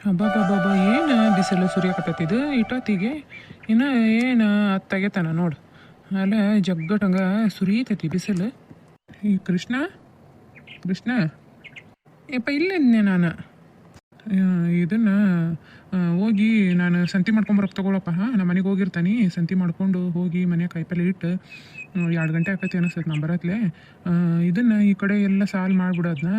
ಅಬ್ಬಬ್ಬಬ್ಬ ಏನು ಬಿಸಿಲು ಸುರಿಯಕತ್ತೈತಿದು ಇಟ್ಟೊತ್ತಿಗೆ ಇನ್ನು ಏನು ತೆಗೆತಾನ ನೋಡು. ಅಲ್ಲ ಜಗ್ಗಟಂಗ ಸುರಿಯತೈತಿ ಬಿಸಿಲು. ಈ ಕೃಷ್ಣ ಕೃಷ್ಣ ಯಪ್ಪ ಇಲ್ಲಿದ್ನೆ ನಾನು. ಇದನ್ನು ಹೋಗಿ ನಾನು ಸಂತಿ ಮಾಡ್ಕೊಂಬರಕ್ಕೆ ತಗೊಳಪ್ಪ. ನಮ್ಮ ಮನೆಗೆ ಹೋಗಿರ್ತಾನೆ. ಸಂತಿ ಮಾಡ್ಕೊಂಡು ಹೋಗಿ ಮನೆ ಕಾಯಿಪಲ್ಲೆ ಇಟ್ಟು 2 ಗಂಟೆ ಆಕೈತಿ ಅನಿಸ್ತೈತೆ ನಾನು ಬರತ್ಲೆ. ಇದನ್ನು ಈ ಕಡೆ ಎಲ್ಲ ಸಾಲು ಮಾಡಿಬಿಡೋದನ್ನ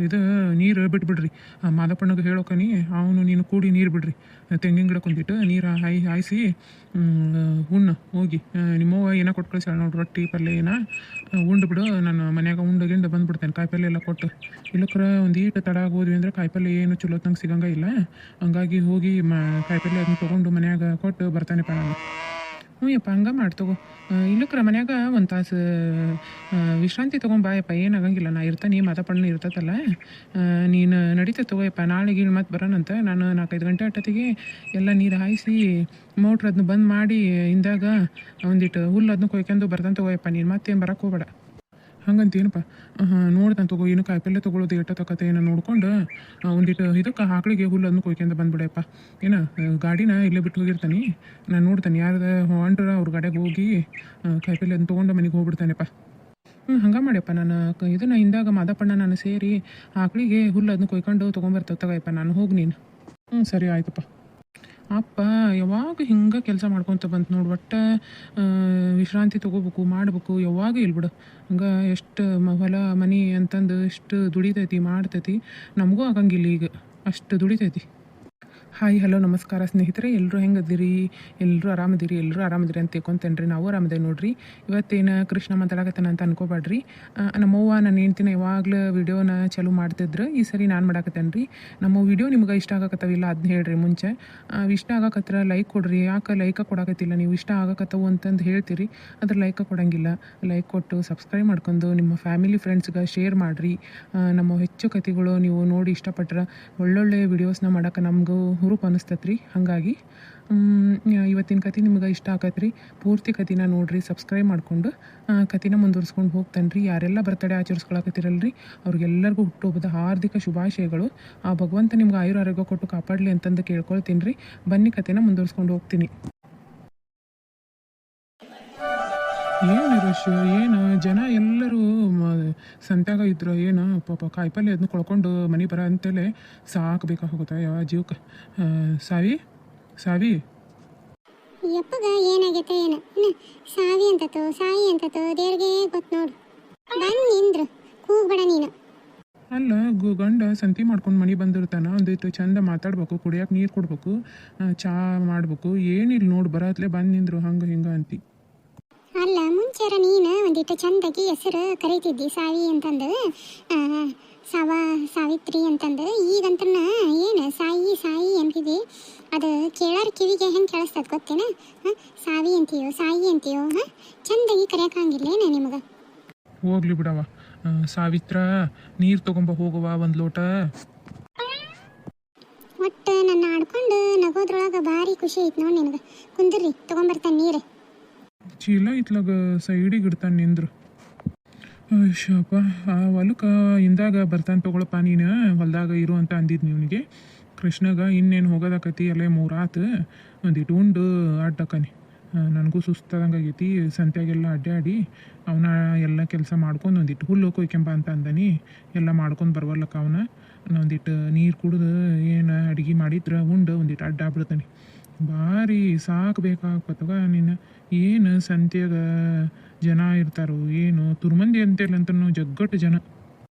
ಇದು ನೀರು ಬಿಟ್ಬಿಡ್ರಿ. ಮಾದಪ್ಪಣ್ಣಗೆ ಹೇಳೋಕನಿ ಅವನು ನೀನು ಕೂಡಿ ನೀರು ಬಿಡ್ರಿ. ತೆಂಗಿನ ಗಿಡಕ್ಕೆ ಒಂದಿಟ್ಟು ನೀರು ಹಾಯಿಸಿ ಉಣ್ಣು ಹೋಗಿ. ನಿಮ್ಮವ್ವ ಏನೋ ಕೊಟ್ಟು ಕಳಿಸ್ಯಾಳ ನೋಡ್ರಿ, ರೊಟ್ಟಿ ಪಲ್ಯ ಏನೋ ಉಂಡು ಬಿಡು. ನಾನು ಮನ್ಯಾಗ ಉಂಡು ಬಂದುಬಿಡ್ತೇನೆ ಕಾಯಿಪಲ್ಲೆ ಎಲ್ಲ ಕೊಟ್ಟು. ಇಲ್ಲಕ್ರ ಒಂದು ಈಟು ತಡ ಹೋದ್ವಿ ಅಂದರೆ ಕಾಯಿಪಲ್ಲೆ ಏನು ಚಲೋತ್ತಂಗೆ ಸಿಗಂಗ ಇಲ್ಲ. ಹಂಗಾಗಿ ಹೋಗಿ ಕಾಯಿಪಲ್ಲೆ ಅದನ್ನ ತೊಗೊಂಡು ಮನ್ಯಾಗ ಕೊಟ್ಟು ಬರ್ತಾನೆಪ್ಪ ನಾನು. ಹ್ಞೂ ಯಪ್ಪ ಹಂಗೆ ಮಾಡಿ ತಗೋ. ಇಲ್ಲಕ್ರ ಮನ್ಯಾಗ ಒಂದು ತಾಸು ವಿಶ್ರಾಂತಿ ತೊಗೊಂಬಾಯಪ್ಪ, ಏನಾಗಂಗಿಲ್ಲ. ನಾ ಇರ್ತಾನೆ, ಮಾದಪ್ಪಣ್ಣ ಇರ್ತೈತಲ್ಲ. ನೀನು ನಡೀತೈತೆ ತಗೋಯಪ್ಪ. ನಾಳೆಗೆ ಮತ್ತೆ ಬರೋಣಂತ. ನಾನು 4-5 ಗಂಟೆ ಅಟ್ಟೊತ್ತಿಗೆ ಎಲ್ಲ ನೀರು ಹಾಯಿಸಿ ಮೋಟ್ರ್ ಅದನ್ನ ಬಂದ್ ಮಾಡಿ ಇಂದಾಗ ಒಂದಿಟ್ಟು ಹುಲ್ಲು ಅದನ್ನ ಕೊಯ್ಕೊಂಡು ಬರ್ತಾನೆ ತಗೋಯಪ್ಪ. ನೀನು ಮತ್ತೇನು ಬರೋಕ್ಕೆ ಹೋಗ್ಬೇಡ. ಹಂಗಂತೇನಪ್ಪ? ನೋಡ್ತಾನೆ ತಗೋ. ಇನ್ನು ಕಾಯಿಪಲ್ಲೆ ತೊಗೊಳೋದು ಎಷ್ಟ ತಕತೆ ಏನೋ ನೋಡ್ಕೊಂಡು ಒಂದಿಟ್ಟು ಇದಕ್ಕೆ ಆಕಳಿಗೆ ಹುಲ್ಲು ಅದನ್ನು ಕೊಯ್ಕೊಂಡು ಬಂದ್ಬಿಡಪ್ಪ. ಏನು ಗಾಡಿನ ಇಲ್ಲೇ ಬಿಟ್ಟು ಹೋಗಿರ್ತಾನೆ. ನಾನು ನೋಡ್ತಾನೆ ಯಾರ್ದು ಹೊಂಡ್ರ ಅವ್ರ ಗಾಡಿಯಾಗ ಹೋಗಿ ಕಾಯಿಪಲ್ಲೆ ಅದನ್ನ ತೊಗೊಂಡು ಮನೆಗೆ ಹೋಗ್ಬಿಡ್ತಾನೆಪ್ಪ. ಹಂಗೆ ಮಾಡ್ಯಪ್ಪ. ನಾನು ಇದನ್ನು ಹಿಂದಾಗ ಮಾದಪ್ಪಣ್ಣ ನಾನು ಸೇರಿ ಆಕಳಿಗೆ ಹುಲ್ಲು ಅದನ್ನ ಕೊಯ್ಕೊಂಡು ತೊಗೊಂಬರ್ತೇವೆ ತಗೋಯಪ್ಪ. ನಾನು ಹೋಗಿ ನೀನು. ಸರಿ ಆಯ್ತಪ್ಪ. ಅಪ್ಪ ಯಾವಾಗ ಹಿಂಗೆ ಕೆಲಸ ಮಾಡ್ಕೊತ ಬಂತು ನೋಡು. ಒಟ್ಟು ವಿಶ್ರಾಂತಿ ತೊಗೋಬೇಕು ಮಾಡಬೇಕು ಯಾವಾಗ ಇಲ್ಬಿಡು. ಹಂಗೆ ಎಷ್ಟು ಹೊಲ ಮನೆ ಅಂತಂದು ಎಷ್ಟು ದುಡಿತೈತಿ ಮಾಡ್ತೈತಿ. ನಮಗೂ ಆಗಂಗಿಲ್ಲ ಈಗ ಅಷ್ಟು ದುಡಿತೈತಿ. ಹಾಯ್ ಹಲೋ ನಮಸ್ಕಾರ ಸ್ನೇಹಿತರೆ, ಎಲ್ಲರೂ ಹೆಂಗದಿರಿ? ಎಲ್ಲರೂ ಆರಾಮದಿರಿ ಅಂತ ತಿಳ್ಕೊಂತೇನೆ ರೀ. ನಾವು ಆರಾಮದೇವಿ ನೋಡ್ರಿ. ಇವತ್ತೇನು ಕೃಷ್ಣ ಮಾತಾಡಕತ್ತಾನ ಅಂತ ಅನ್ಕೋಬೇಡ್ರಿ. ನಮ್ಮವ್ವ ನನ್ನ ಹೆಂಡ್ತಿನ ಯಾವಾಗಲೂ ವಿಡಿಯೋನ ಚಾಲೂ ಮಾಡ್ತಿದ್ರು. ಈ ಸರಿ ನಾನು ಮಾಡಾಕತ್ತೇನೆ ರೀ. ನಮ್ಮ ವಿಡಿಯೋ ನಿಮ್ಗೆ ಇಷ್ಟ ಆಗಕತ್ತವಿಲ್ಲ ಅದನ್ನ ಹೇಳ್ರಿ ಮುಂಚೆ. ಇಷ್ಟ ಆಗಕತ್ರ ಲೈಕ್ ಕೊಡ್ರಿ. ಯಾಕೆ ಲೈಕ ಕೊಡಕತ್ತಿಲ್ಲ ನೀವು? ಇಷ್ಟ ಆಗಕತ್ತವು ಅಂತಂದು ಹೇಳ್ತೀರಿ, ಅದ್ರ ಲೈಕ ಕೊಡಂಗಿಲ್ಲ. ಲೈಕ್ ಕೊಟ್ಟು ಸಬ್ಸ್ಕ್ರೈಬ್ ಮಾಡ್ಕೊಂಡು ನಿಮ್ಮ ಫ್ಯಾಮಿಲಿ ಫ್ರೆಂಡ್ಸ್ಗೆ ಶೇರ್ ಮಾಡಿರಿ. ನಮ್ಮ ಹೆಚ್ಚು ಕತೆಗಳು ನೀವು ನೋಡಿ ಇಷ್ಟಪಟ್ರೆ ಒಳ್ಳೊಳ್ಳೆ ವಿಡಿಯೋಸ್ನ ಮಾಡೋಕೆ ನಮಗೂ ಹುರುಪು ಅನಿಸ್ತತ್ರಿ. ಹಾಗಾಗಿ ಇವತ್ತಿನ ಕತೆ ನಿಮ್ಗೆ ಇಷ್ಟ ಆಗತ್ರಿ. ಪೂರ್ತಿ ಕತಿನ ನೋಡ್ರಿ, ಸಬ್ಸ್ಕ್ರೈಬ್ ಮಾಡಿಕೊಂಡು ಕತಿನ ಮುಂದುವರ್ಸ್ಕೊಂಡು ಹೋಗ್ತಾನೆ ರೀ. ಯಾರೆಲ್ಲ ಬರ್ತಡೇ ಆಚರಿಸ್ಕೊಳಕತ್ತಿರಲ್ರಿ ಅವ್ರಿಗೆಲ್ಲರಿಗೂ ಹುಟ್ಟುಹಬ್ಬದ ಹಾರ್ದಿಕ ಶುಭಾಶಯಗಳು. ಆ ಭಗವಂತ ನಿಮ್ಗೆ ಆರೋಗ್ಯ ಕೊಟ್ಟು ಕಾಪಾಡಲಿ ಅಂತಂದು ಕೇಳ್ಕೊಳ್ತೀನಿ ರೀ. ಬನ್ನಿ ಕತೆನ ಮುಂದುವರ್ಸ್ಕೊಂಡು ಹೋಗ್ತೀನಿ. ಏನು ರಶ್, ಏನು ಜನ ಎಲ್ಲರೂ ಸಂತ್ಯಾಗ ಇದ್ರು. ಏನು ಪಾಪ ಕಾಯಿಪಲ್ಲೆ ಅದನ್ನ ಕೊಳ್ಕೊಂಡು ಮನೆ ಬರೋ ಅಂತೇಳಿ ಸಾಕಬೇಕಾಗುತ್ತೆ ಯಾವ ಜೀವಕ್ಕೆ. ಸಾವಿ ಯಪ್ಪಗ ಏನಾಗೈತೆ ಏನು ಸಾವಿ ಅಂತತೋ ಸಾಯಿ ಅಂತತೋ ದೇವ್ರಿಗೆ ಗೊತ್ತು ನೋಡು. ಬಂದು ನಿಂದ್ರು ಕೂಗ್ಬೇಡ ನೀನು. ಅಲ್ಲ ಗಂಡ ಸಂತಿ ಮಾಡ್ಕೊಂಡು ಮನೆ ಬಂದಿರ್ತಾನೆ. ಒಂದಿಟ್ಟು ಚಂದ ಮಾತಾಡ್ಬೇಕು, ಕುಡಿಯೋಕೆ ನೀರು ಕೊಡ್ಬೇಕು, ಚಾ ಮಾಡ್ಬೇಕು. ಏನಿಲ್ಲ ನೋಡಿ ಬರತ್ಲೆ ಬಂದು ನಿಂದ್ರು ಹಂಗೆ ಹಿಂಗೆ ಅಂತಿ. ಅಲ್ಲ ಮುಂಚೆರ ನೀನು ಒಂದಿಟ್ಟು ಚಂದಾಗಿ ಹೆಸರು ಕರೀತಿದ್ದಿ ಸಾವಿ ಅಂತಂದು, ಸಾವಿತ್ರಿ ಅಂತಂದು. ಈಗಂತನ ಏನು ಸಾಯಿ ಸಾಯಿ ಅಂತಿದ್ದಿ. ಅದು ಕೇಳೋರು ಕಿವಿಗೆ ಹೆಂಗೆ ಕೇಳಿಸ್ತದ ಗೊತ್ತೇನ? ಸಾವಿ ಅಂತೀಯೋ ಸಾಯಿ ಅಂತೀಯೋ? ಚಂದಾಗಿ ಕರೆಯೋಕ್ಕಾಗಿಲ್ಲೇನ ನಿಮಗೆ? ಹೋಗ್ಲಿ ಬಿಡವ. ಸಾವಿತ್ರ ನೀರು ತೊಗೊಂಬ ಹೋಗುವ ಒಂದು ಲೋಟ. ಒಟ್ಟು ನನ್ನ ಆಡ್ಕೊಂಡು ನಗೋದ್ರೊಳಗೆ ಭಾರಿ ಖುಷಿ ಐತೆ ನೋಡಿ ನಿನಗೆ. ಕುಂದ್ರಿ ತೊಗೊಂಬರ್ತಾನೆ ನೀರು. ಚೀಲ ಇತ್ಲಾಗ ಸೈಡಿಗೆ ಇಡ್ತಾನೆ ನಿಂದ್ರು. ಶಪ ಆ ಹೊಲಕ್ಕೆ ಇಂದಾಗ ಬರ್ತಾನೆ ತಗೊಳಪ್ಪ ನೀನು. ಹೊಲ್ದಾಗ ಇರು ಅಂತ ಅಂದಿದ್ದು ನೀವನಿಗೆ. ಕೃಷ್ಣಗ ಇನ್ನೇನು ಹೋಗೋದಾಕತಿ ಅಲ್ಲೇ 3 ಆತು. ಒಂದಿಟ್ಟು ಉಂಡು ಅಡ್ಡಕ್ಕನಿ. ನನಗೂ ಸುಸ್ತಾದಂಗೆ ಆಗೈತಿ. ಸಂತ್ಯಾಗೆಲ್ಲ ಅಡ್ಡಾಡಿ ಅವನ ಎಲ್ಲ ಕೆಲಸ ಮಾಡ್ಕೊಂಡು ಒಂದಿಟ್ಟು ಹುಲ್ಲು ಕೊಯ್ಕೆಂಬ ಅಂತ ಅಂದಾನಿ. ಎಲ್ಲ ಮಾಡ್ಕೊಂಡು ಬರವಲ್ಲಕ್ಕ ಅವನ. ಒಂದಿಟ್ಟು ನೀರು ಕುಡಿದು ಏನು ಅಡುಗೆ ಮಾಡಿದ್ರೆ ಉಂಡು ಒಂದಿಟ್ಟು ಅಡ್ಡ ಬಿಡ್ತಾನೆ. ಭಾರಿ ಸಾಕಬೇಕಾಗ್ತವ ನೀನು. ಏನು ಸಂತ್ಯಾಗ ಜನ ಇರ್ತಾರೋ ಏನು ತುರ್ಮಂದಿ ಅಂತೇಳಿ ಅಂತ ಜಗ್ಗಟ್ಟು ಜನ.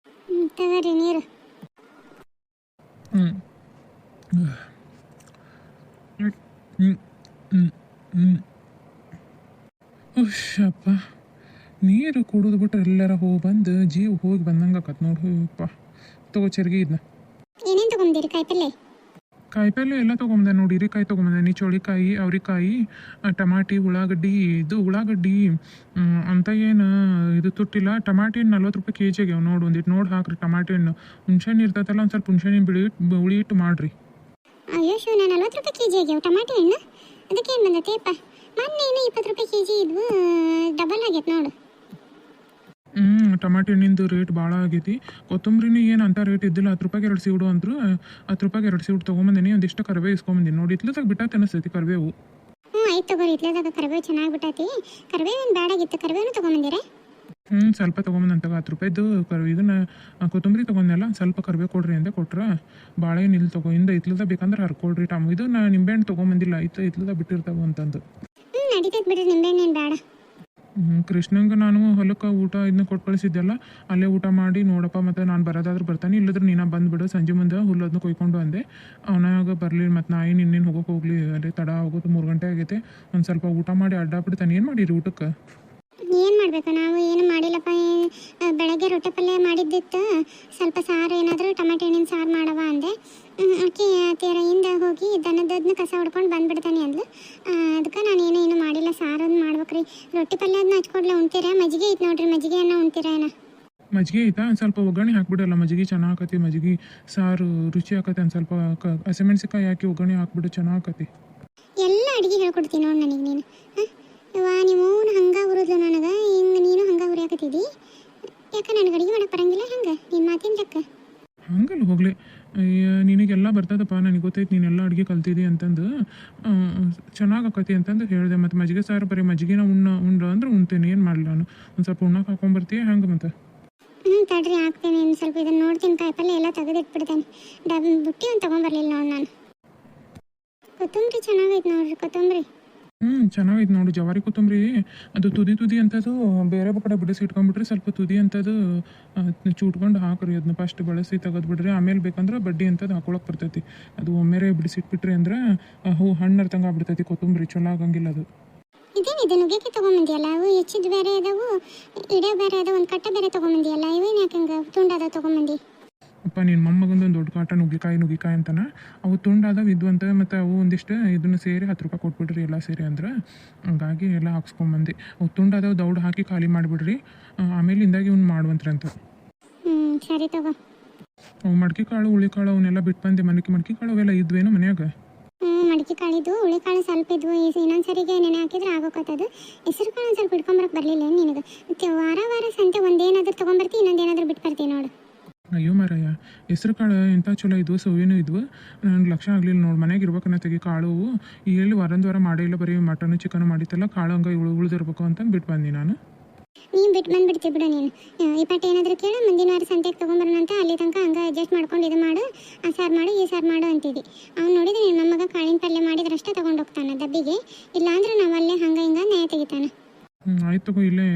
ತಗೋರಿ ನೀರು. ಶಪ್ಪ ನೀರು ಕುಡಿದು ಬಿಟ್ರೆ ಎಲ್ಲರ ಹೋಗಿ ಬಂದು ಜೀವ ಹೋಗಿ ಬಂದಂಗೆ ಆಕತ್ ನೋಡು. ಅಪ್ಪ ತಗೋ ಚರ್ಗಿ ಇದನ್ನ. ಏನೇನು ತಗೊಂಡಿರಿ ಕಾಯಿಪಲ್ಲೆ? ಕಾಯಿಪಲ್ಲೆ ಎಲ್ಲ ತೊಗೊಂಬಂದೆ ನೋಡಿ. ಹೀರೆಕಾಯಿ ತೊಗೊಂಬಂದೆ, ಚೌಳಿಕಾಯಿ, ಅವ್ರಿಕಾಯಿ, ಟಮಾಟಿ, ಉಳ್ಳಾಗಡ್ಡಿ ಅಂತ ಏನು ಇದು ತುಟ್ಟಿಲ್ಲ. ಟಮಾಟಿ ಹಣ್ಣು 40 ರೂಪಾಯಿ kg ಆಗ್ಯಾವ ನೋಡಿ. ಒಂದಿಟ್ಟು ನೋಡಿ ಹಾಕ್ರಿ. ಟಮಾಟಿ ಹಣ್ಣು ಹುಣ್ಸೆ ಹಣ್ಣು ಇರ್ತೈತಲ್ಲ, ಒಂದು ಸ್ವಲ್ಪ ಹುಣ್ಸೆ ಹಣ್ಣು ಹುಳಿ ಇಟ್ಟು ಮಾಡಿರಿ. ಅಯ್ಯೋ ಶಿವನ 40 ರೂಪಾಯಿ kg ಆಗ್ಯಾವ ಟಮಾಟಿ ಹಣ್ಣು. ಅದಕ್ಕೇನು ಬಂದೈತೆಪ್ಪ? ಮೊನ್ನೆ 20 ರೂಪಾಯಿ kg ಇದ್ವು, ಡಬಲ್ ಆಗೈತೆ ನೋಡು. ಟಮಾಟೆ ಹಣ್ಣಿಂದು ರೇಟ್ ಭಾಳ ಆಗೈತಿ. ಕೊತ್ತಂಬರಿನೂ ಏನು ಅಂತ ರೇಟ್ ಇದ್ದಿಲ್ಲ. 10 ರೂಪಾಯಿಗೆ 2 ಸೀಡು ಅಂದರು. 10 ರೂಪಾಯಿಗೆ 2 ಸೀಡು ತೊಗೊಂಬಂದಿನಿ. ಒಂದಿಷ್ಟು ಕರಿಬೇವು ಇಸ್ಕೊಂಬಂದಿನಿ ನೋಡಿ. ಇತ್ಲದಾಗ ಬಿಟ್ಟಾತ ಅನಿಸ್ತೈತಿ ಕರಿಬೇವು. ಆಯ್ತು ತಗೋರಿ, ಇತ್ಲದಾಗ ಕರಿಬೇವು ಚೆನ್ನಾಗಿ ಬಿಟ್ಟೈತಿ. ಕರಿಬೇವು ಏನು ಬ್ಯಾಡಾಗಿತ್ತು, ಕರಿಬೇವು ತೊಗೊಂಬಂದಿರ? ಸ್ವಲ್ಪ ತೊಗೊಂಬಂದಂತಾಗ 10 ರೂಪಾಯಿದ್ದು ಇದನ್ನು ಕೊತ್ತಂಬರಿ ತೊಗೊಂಡೆಲ್ಲ. ಸ್ವಲ್ಪ ಕರಿಬೇವು ಕೊಡ್ರಿ ಅಂದೆ, ಕೊಟ್ರೆ ಭಾಳ ಏನು ಇಲ್ಲ ತಗೋ. ಇತ್ಲದ ಬೇಕಂದ್ರೆ ಹರ್ಕೊಳ್ರಿ. ಇದು ನಾ ನಿಂಬೆಹಣ್ಣು ತೊಗೊಂಬಂದಿಲ್ಲ, ಇತ್ಲದ ಬಿಟ್ಟಿರ್ತಾವೆ ಅಂತಂದು. ನಡೀತೈತೆ ಬಿಡ್ರಿ, ನಿಂಬೆಹಣ್ಣು ಏನು ಬೇಡ. ಕೃಷ್ಣಂಗೆ ನಾನು ಹೊಲಕ್ಕೆ ಊಟ ಇದನ್ನ ಕೊಟ್ಟು ಕಳಿಸಿದ್ದೆಲ್ಲ, ಅಲ್ಲೇ ಊಟ ಮಾಡಿ ನೋಡಪ್ಪ, ಮತ್ತು ನಾನು ಬರೋದಾದ್ರೆ ಬರ್ತಾನೆ, ಇಲ್ಲದ್ರೆ ನೀನು ಬಂದುಬಿಡು ಸಂಜೆ ಮುಂದೆ ಹುಲ್ಲದನ್ನ ಕೊಯ್ಕೊಂಡು ಅಂದೆ. ಅವನಾಗ ಬರಲಿ, ಮತ್ತು ನಾಯಿ ನಿನ್ನೇನು ಹೋಗೋಕೆ ಹೋಗಲಿ, ಅಲ್ಲೇ ತಡ ಆಗೋದು 3 ಗಂಟೆ ಆಗೈತೆ. ಒಂದು ಸ್ವಲ್ಪ ಊಟ ಮಾಡಿ ಅಡ್ಡಾಬಿಡ್ತಾನೆ. ಏನು ಮಾಡಿರಿ ಊಟಕ್ಕೆ? ಏನು ಮಾಡಬೇಕು, ನಾವು ಏನು ಮಾಡಿಲ್ಲಪ್ಪ. ಬೆಳಗ್ಗೆ ರೊಟ್ಟೆ ಪಲ್ಯ ಮಾಡಿದ್ದಿತ್ತು. ಸ್ವಲ್ಪ ಸಾರು ಏನಾದರೂ ಟಮಾಟೆ ಹಣ್ಣಿನ ಸಾರು ಮಾಡವ ಅಂದೆ. ಆಕೆ ತೆರೆಯಿಂದ ಹೋಗಿ ದನದನ್ನ ಕಸ ಹೊಡ್ಕೊಂಡು ಬಂದುಬಿಡ್ತಾನೆ ಅಂದ್ಲು. ಅದಕ್ಕೆ ನಾನು ಏನು ಮಾಡಿಲ್ಲ. ಸಾರು ಒಂದು ಮಾಡ್ಬೇಕ್ರಿ. ರೊಟ್ಟಿ ಪಲ್ಯ ಅದನ್ನ ಹಚ್ಕೊಡ್ಲ ಉಣ್ತೀರಾ? ಮಜ್ಜಿಗೆ ಐತೆ ನೋಡ್ರಿ, ಮಜ್ಜಿಗೆ ಅನ್ನ ಉಣ್ತೀರಾ ಏನ? ಮಜ್ಜಿಗೆ ಐತಾ? ಒಂದು ಸ್ವಲ್ಪ ಒಗ್ಗರಣೆ ಹಾಕ್ಬಿಡಲ್ಲ, ಮಜ್ಜಿಗೆ ಚೆನ್ನಾಗತಿ. ಮಜ್ಜಿಗೆ ಸಾರು ರುಚಿ ಆಕತಿ. ಒಂದು ಸ್ವಲ್ಪ ಹಸಿಮೆಣ್ಸಿಕಾಯಿ ಹಾಕಿ ಒಗ್ಗರಣೆ ಹಾಕ್ಬಿಡು, ಚೆನ್ನಾಗತಿ. ಎಲ್ಲ ಅಡುಗೆ ಹೇಳ್ಕೊಡ್ತೀನಿ ನೋಡಿ ನನಗೆ ನೀನು. ನೀವು ಹಂಗೆ ಉರಿದ್ಲು ನನಗೆ, ಹಿಂಗೆ ನೀನು ಹಂಗೆ ಉರಿಯಾಕತ್ತಿದ್ದಿ. ಯಾಕೆ ನನಗೆ ಅಡುಗೆ ಮಾಡಕ್ಕೆ ಬರಂಗಿಲ್ಲ? ಹಂಗೆ ನಿನ್ನ ಮಾತಿನ ಲೆಕ್ಕ ಹಂಗಲ್ಲ ಹೋಗ್ಲಿ. ನಿನಗೆಲ್ಲ ಬರ್ತದಪ್ಪ, ನನಗೆ ಗೊತ್ತೈತೆ ನೀನೆಲ್ಲ ಅಡುಗೆ ಕಲ್ತಿದ್ದಿ ಅಂತಂದು. ಚೆನ್ನಾಗಕ್ಕತಿ ಅಂತಂದು ಹೇಳಿದೆ. ಮತ್ತು ಮಜ್ಜಿಗೆ ಸಾರು ಬರೀ ಮಜ್ಜಿಗೆನ ಉಂಡ್ರ ಅಂದ್ರೆ ಉಣ್ತೇನೆ. ಏನು ಮಾಡಲಿ ನಾನು? ಒಂದು ಸ್ವಲ್ಪ ಉಣ್ಣಕ್ಕೆ ಹಾಕೊಂಬರ್ತೀಯ ಹಂಗೆ? ಮತ್ತು ತಡ್ರಿ ಹಾಕ್ತೇನೆ. ಇನ್ನು ಸ್ವಲ್ಪ ಇದನ್ನು ನೋಡ್ತೀನಿ. ಕಾಯಿಪಲ್ಲೆ ಎಲ್ಲ ತೆಗೆದಿಟ್ಬಿಡ್ತೇನೆ. ಬುಟ್ಟಿ ಒಂದು ತೊಗೊಂಬರ್ಲಿಲ್ಲ ನೋಡಿ ನಾನು. ಕೊತ್ತಂಬರಿ ಚೆನ್ನಾಗೈತೆ ನೋಡ್ರಿ, ಕೊತ್ತಂಬರಿ. ಚೆನ್ನಾಗೈತೆ ನೋಡು. ಜವಾರಿ ಕೊತ್ತಂಬರಿ ಅದು ತುದಿ ಅಂತದು ಬೇರೆ ಕಡೆ ಬಿಡಿಸಿ ಇಟ್ಕೊಂಡ್ಬಿಟ್ರಿ. ಸ್ವಲ್ಪ ತುದಿ ಅಂತದು ಚೂಟ್ಕೊಂಡು ಹಾಕ್ರಿ. ಅದನ್ನ ಫಸ್ಟ್ ಬಳಸಿ ತೆಗೆದ್ಬಿಡ್ರಿ. ಆಮೇಲೆ ಬೇಕಂದ್ರೆ ಬಡ್ಡಿ ಅಂತದು ಹಾಕೊಳಕ್ಕೆ ಬರ್ತೈತಿ. ಅದು ಒಮ್ಮೆರೆ ಬಿಡಿಸಿಟ್ಬಿಟ್ರಿ ಅಂದ್ರೆ ಹಣ್ಣು ಅರ್ತಂಗೆ ಆಗ್ಬಿಡ್ತೈತಿ ಕೊತ್ತಂಬರಿ. ಚಲೋ ಆಗಂಗಿಲ್ಲ ಅದು. ಇದೇನಿದೆ ನುಗ್ಗೆಕ್ಕೆ ತೊಗೊಂಬಂದಿಯಲ್ಲ? ಅವು ಹೆಚ್ಚಿದ್ದು ಬೇರೆ ಅದಾವು, ಇಡೇ ಬೇರೆ ಅದಾವ, ಒಂದು ಕಟ್ಟ ಬೇರೆ ತೊಗೊಂಬಂದಿಯಲ್ಲ. ಇವೇನು ಯಾಕೆ ಹಂಗೆ ತುಂಡಾದ ತೊಗೊಂಬಂದಿ? ಅಪ್ಪ ನಿನ್ನ ಮೊಮ್ಮಗಂದು ದೊಡ್ಡ ಕಾಟ ನುಗ್ಗಿಕಾಯಿ ಅಂತಾನೆ. ಅವು ತುಂಡಾದವು ಇದ್ವಂತ. ಮತ್ತು ಅವು ಒಂದಿಷ್ಟು ಇದನ್ನು ಸೇರಿ 10 ರೂಪಾಯಿ ಕೊಟ್ಬಿಡ್ರಿ ಎಲ್ಲ ಸೇರಿ ಅಂದ್ರೆ. ಹಂಗಾಗಿ ಎಲ್ಲ ಹಾಕ್ಸ್ಕೊಂಬಂದು ಅವು ತುಂಡಾದವು ದೌಡ್ ಹಾಕಿ ಖಾಲಿ ಮಾಡಿಬಿಡ್ರಿ. ಆಮೇಲೆ ಹಿಂದಾಗಿ ಇವ್ನು ಮಾಡುವಂತ್ರಂತ. ಸರಿ ತಗೋ. ಅವು ಮಡ್ಕೆ ಕಾಳು ಹುಳಿಕಾಳು ಅವನ್ನೆಲ್ಲ ಬಿಟ್ಟು ಬಂದೆ. ಮಡ್ಕೆ ಕಾಳು ಅವೆಲ್ಲ ಇದ್ವೇನು ಮನ್ಯಾಗ? ಮಡಿಕೆ ಕಾಳಿದ್ದು, ಹುಳಿಕಾಳು ಸ್ವಲ್ಪ ಇದ್ವು. ಇನ್ನೊಂದ್ಸರಿಗೆ ನೆನೆ ಹಾಕಿದ್ರೆ ಆಗೋಕತ್ತದು. ಹೆಸರು ಕಾಳು ಒಂದು ಸ್ವಲ್ಪ ಇಟ್ಕೊಂಬರಕ್ಕೆ ಬರಲಿಲ್ಲ ನಿನಗೆ. ಮತ್ತು ವಾರ ಸಂತೆ ಒಂದೇನಾದ್ರೂ ತೊಗೊಂಬರ್ತಿ, ಇನ್ನೊಂದೇನಾದ್ರೂ ಬಿಟ್ಟು ಬರ್ತೀವಿ ನೋಡು. ಅಯ್ಯೋ ಮಾರಾಯ, ಹೆಸ್ರು ಕಾಳು ಎಂಥ ಚಲೋ ಇದ್ವು, ಸೊವೇನೂ ಇದ್ವು. ನನಗೆ ಲಕ್ಷ ಆಗಲಿಲ್ಲ ನೋಡಿ. ಮನೆಗೆ ಇರ್ಬೇಕನ್ನ ತೆಗಿ ಕಾಳು. ಎಲ್ಲಿ ವಾರ ಮಾಡೇ ಇಲ್ಲ, ಬರೀ ಮಟನು ಚಿಕನು ಮಾಡಿತ್ತಲ್ಲ. ಕಾಳು ಹಂಗೆ ಉಳಿದಿರ್ಬೇಕು ಅಂತಂದು ಬಿಟ್ಟು ಬಂದಿ ನಾನು. ನೀನು ಬಿಟ್ಟು ಬಂದುಬಿಡ್ತೀವಿ ಬಿಡು ನೀನು. ಈ ಪಟ್ಟ ಏನಾದರೂ ಕೇಳು, ಮುಂದಿನ ವಾರ ಸಂತೆಗೆ ತೊಗೊಂಬರೋಣ ಅಂತ. ಅಲ್ಲಿ ತನಕ ಹಂಗೆ ಅಡ್ಜಸ್ಟ್ ಮಾಡ್ಕೊಂಡು ಇದು ಮಾಡು, ಆ ಸಾರು ಮಾಡು, ಈ ಸಾರು ಮಾಡು ಅಂತಿದ್ದಿ. ಅವ್ನು ನೋಡಿದ್ರೆ ನಿಮ್ಮ ನಮ್ಮಗ ಕಾಳಿನ ಪಲ್ಯ ಮಾಡಿದ್ರೆ ಅಷ್ಟೇ ತೊಗೊಂಡು ಹೋಗ್ತಾನೆ ಡಬ್ಬಿಗೆ. ಇಲ್ಲಾಂದ್ರೆ ನಾವಲ್ಲೇ ಹಂಗೆ ಹಿಂಗೆ ನ್ಯಾಯ ತೆಗಿತಾನೆ. ಆಯ್ತು ತಗೋ, ಇಲ್ಲೇ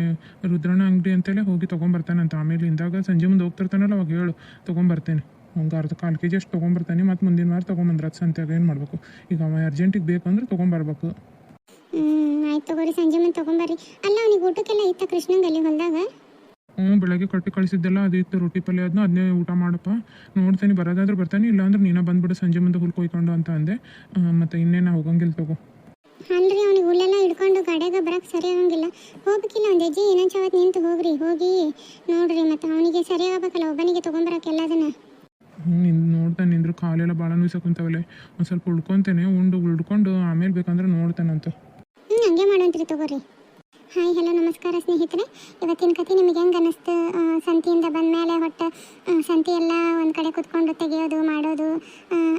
ರುದ್ರಣ್ಣ ಅಂಗಡಿ ಅಂತೇಳಿ ಹೋಗಿ ತೊಗೊಂಬರ್ತಾನಂತ. ಆಮೇಲೆ ಇಂದಾಗ ಸಂಜೆ ಮುಂದೆ ಹೋಗ್ತಿರ್ತಾನಲ್ಲ, ಅವಾಗ ಹೇಳು ತೊಗೊಂಬರ್ತೇನೆ. ಒಂದು ಅರ್ಧ 1/4 kg ಅಷ್ಟು ತೊಗೊಂಬರ್ತಾನೆ. ಮತ್ತು ಮುಂದಿನ ವಾರ ತೊಗೊಂಬಂದ್ರೆ ಅದು ಸಂತೆಯಾಗ ಏನು ಮಾಡಬೇಕು? ಈಗ ಅವ ಅರ್ಜೆಂಟಿಗೆ ಬೇಕು ಅಂದ್ರೆ ತೊಗೊಂಬರ್ಬೇಕು. ಆಯ್ತು ತಗೋರಿ, ಸಂಜೆ ಮುಂದೆ ತೊಗೊಂಬರ್ರಿ. ಅಲ್ಲ ಅವನಿಗೆ ಊಟಕ್ಕೆಲ್ಲ ಇತ್ತ ಕೃಷ್ಣಂಗೆ ಅಲ್ಲಿ ಹೊಲದಾಗ? ಬೆಳಗ್ಗೆ ಕಟ್ಟಿ ಕಳಿಸಿದ್ದೆಲ್ಲ ಅದು ಇತ್ತು. ರೊಟ್ಟಿ ಪಲ್ಯ ಅದನ್ನೇ ಊಟ ಮಾಡಪ್ಪ. ನೋಡ್ತೇನೆ, ಬರೋದಾದ್ರೆ ಬರ್ತಾನೆ, ಇಲ್ಲಾಂದ್ರೆ ನೀನು ಬಂದುಬಿಡು ಸಂಜೆ ಮುಂದೆ ಹುಲ್ ಕೊಯ್ಕೊಂಡು ಅಂತ ಅಂದೆ. ಮತ್ತು ಇನ್ನೇನು ಹೋಗಂಗಿಲ್ಲ ತಗೋ. ಅಲ್ರಿ, ಅವ್ನಿಗೆ ಹುಲ್ಲೆಲ್ಲ ಹಿಡ್ಕೊಂಡು ಗಾಡ್ಯಾಗ ಬರಕ್ಕೆ ಸರಿ ಆಗಂಗಿಲ್ಲ. ಹೋಗ್ಬೇಕಿಲ್ಲ ಒಂದು ಹೆಜ್ಜೆ ಇನ್ನೊಂದು ಚಾವತ್ತು ನಿಂತು ಹೋಗ್ರಿ. ಹೋಗಿ ನೋಡ್ರಿ, ಮತ್ತು ಅವನಿಗೆ ಸರಿ ಆಗ್ಬೇಕಲ್ಲ ಒಬ್ಬನಿಗೆ ತೊಗೊಂಬರಕ್ಕೆ ಎಲ್ಲದನ್ನ. ನೋಡ್ತಾನೆ ನಿಂದ್ರು. ಕಾಲೆಲ್ಲ ಭಾಳ ನುಯ್ಸಕ್ಕಂತವಲ್ಲೇ. ಒಂದು ಸ್ವಲ್ಪ ಉಳ್ಕೊತೇನೆ, ಉಳ್ಕೊಂಡು ಆಮೇಲೆ ಬೇಕಂದ್ರೆ ನೋಡ್ತಾನಂತ. ಹಂಗೆ ಮಾಡೋಂತ್ರಿ ತಗೋರಿ. ಹಾಯ್ ಹಲೋ ನಮಸ್ಕಾರ ಸ್ನೇಹಿತರೆ. ಇವತ್ತಿನ ಕತೆ ನಿಮಗೆ ಹೆಂಗೆ ಅನ್ನಿಸ್ತು? ಸಂತೆಯಿಂದ ಬಂದ ಮೇಲೆ ಹೊಟ್ಟೆ ಸಂತೆ ಎಲ್ಲ ಒಂದು ಕಡೆ ಕುತ್ಕೊಂಡು ತೆಗೆಯೋದು ಮಾಡೋದು,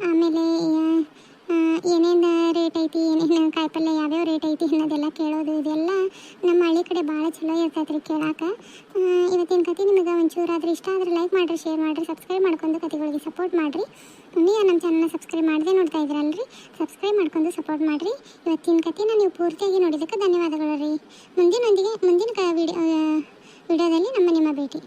ಆಮೇಲೆ ಏನೇನು ರೇಟ್ ಐತಿ, ಏನೇನು ಕಾಯಿಪಲ್ಯ ಯಾವ್ಯಾವ ರೇಟ್ ಐತಿ ಅನ್ನೋದೆಲ್ಲ ಕೇಳೋದು, ಇದೆಲ್ಲ ನಮ್ಮ ಹಳ್ಳಿ ಕಡೆ ಭಾಳ ಚಲೋ ಇರ್ತೈತೆ ರೀ ಕೇಳೋಕೆ. ಇವತ್ತಿನ ಕತೆ ನಿಮಗೆ ಒಂಚೂರಾದ್ರೆ ಇಷ್ಟ ಆದರೆ ಲೈಕ್ ಮಾಡಿರಿ, ಶೇರ್ ಮಾಡಿರಿ, ಸಬ್ಸ್ಕ್ರೈಬ್ ಮಾಡ್ಕೊಂಡು ಕತೆಗಳಿಗೆ ಸಪೋರ್ಟ್ ಮಾಡಿರಿ. ನೀವು ನಮ್ಮ ಚಾನಲ್ನ ಸಬ್ಸ್ಕ್ರೈಬ್ ಮಾಡದೆ ನೋಡ್ತಾ ಇದ್ರಲ್ರಿ, ಸಬ್ಸ್ಕ್ರೈಬ್ ಮಾಡ್ಕೊಂಡು ಸಪೋರ್ಟ್ ಮಾಡಿರಿ. ಇವತ್ತಿನ ಕತೆನ ನೀವು ಪೂರ್ತಿಯಾಗಿ ನೋಡಿದ್ದಕ್ಕೆ ಧನ್ಯವಾದಗಳು ರೀ. ಮುಂದಿನ ವಿಡಿಯೋದಲ್ಲಿ ನಿಮ್ಮ ಭೇಟಿ.